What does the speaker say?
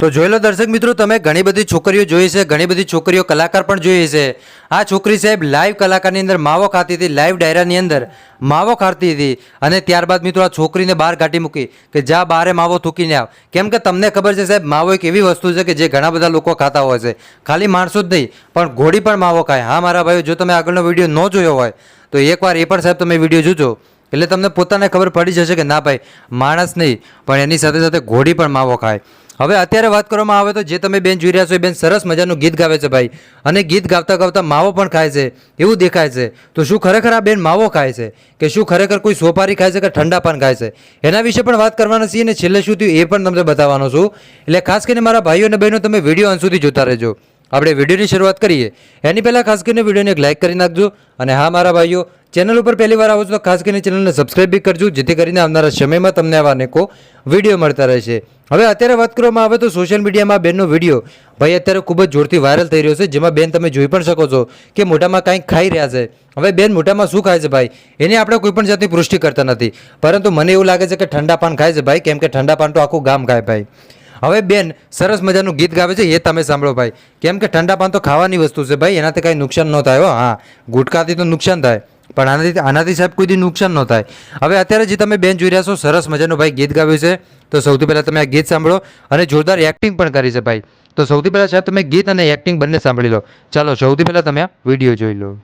તો જોઈ લો દર્શક મિત્રો, તમે ઘણી બધી છોકરીઓ જોઈ છે, ઘણી બધી છોકરીઓ કલાકાર પણ જોઈ છે. આ છોકરી સાહેબ લાઈવ કલાકારની અંદર માવો ખાતી હતી, લાઈવ ડાયરાની અંદર માવો ખાતી હતી અને ત્યારબાદ મિત્રો આ છોકરીને બહાર કાઢી મૂકી કે જા બારે માવો થૂકીને આવ. કેમ કે તમને ખબર છે સાહેબ, માવો એક એવી વસ્તુ છે કે જે ઘણા બધા લોકો ખાતા હોય છે. ખાલી માણસો જ નહીં પણ ઘોડી પણ માવો ખાય. હા મારા ભાઈઓ, જો તમે આગળનો વિડીયો ન જોયો હોય તો એકવાર એ પણ સાહેબ તમે વિડીયો જોજો, એટલે તમને પોતાને ખબર પડી જશે કે ના ભાઈ, માણસ નહીં પણ એની સાથે સાથે ઘોડી પણ માવો ખાય. હવે અત્યારે વાત કરવામાં આવે તો જે તમે બેન જોઈ રહ્યા છો એ બેન સરસ મજાનું ગીત ગાવે છે ભાઈ, અને ગીત ગાતા ગાતા માવો પણ ખાય છે એવું દેખાય છે. તો શું ખરેખર આ બેન માવો ખાય છે કે શું ખરેખર કોઈ સોપારી ખાય છે કે ઠંડા પાન ખાય છે, એના વિશે પણ વાત કરવાના છીએ. અને છેલ્લે શું થયું એ પણ તમને બતાવવાનો છું. એટલે ખાસ કરીને મારા ભાઈઓ અને બહેનો, તમે વિડીયો અંત સુધી જોતા રહેજો. આપણે વિડીયોની શરૂઆત કરીએ એની પહેલાં ખાસ કરીને વિડીયોને એક લાઇક કરી નાખજો. અને હા મારા ભાઈઓ, ચેનલ ઉપર પહેલી વાર આવો છો તો ખાસ કરીને ચેનલને સબસ્ક્રાઇબ બી કરજો, જેથી કરીને આવનારા સમયમાં તમને આવા અનેકો વિડીયો મળતા રહેશે. હવે અત્યારે વાત કરવામાં આવે તો સોશિયલ મીડિયામાં બેનનો વિડીયો ભાઈ અત્યારે ખૂબ જ જોરથી વાયરલ થઈ રહ્યો છે, જેમાં બેન તમે જોઈ પણ શકો છો કે મોઢામાં કંઈક ખાઈ રહ્યા છે. હવે બેન મોઢામાં શું ખાય છે ભાઈ, એની આપણે કોઈ પણ જાતની પુષ્ટિ કરતા નથી, પરંતુ મને એવું લાગે છે કે ઠંડા પાન ખાય છે ભાઈ, કેમ કે ઠંડા પાન તો આખું ગામ ખાય ભાઈ. હવે બેન સરસ મજાનું ગીત ગાવે છે, એ તમે સાંભળો ભાઈ, કેમ કે ઠંડા પાન તો ખાવાની વસ્તુ છે ભાઈ, એનાથી કાંઈ નુકસાન ન થાય. હા, ગુટકાથી તો નુકસાન થાય પણ આનાથી સાહેબ કોઈ દી નુકસાન ન થાય. હવે અત્યારે જે તમે બેન જોઈ રહ્યા છો, સરસ મજાનું ભાઈ ગીત ગાવ્યું છે. તો સૌથી પહેલાં તમે આ ગીત સાંભળો અને જોરદાર એક્ટિંગ પણ કરી છે ભાઈ. તો સૌથી પહેલાં સાહેબ તમે ગીત અને એક્ટિંગ બંને સાંભળી લો. ચાલો સૌથી પહેલાં તમે આ વિડીયો જોઈ લો.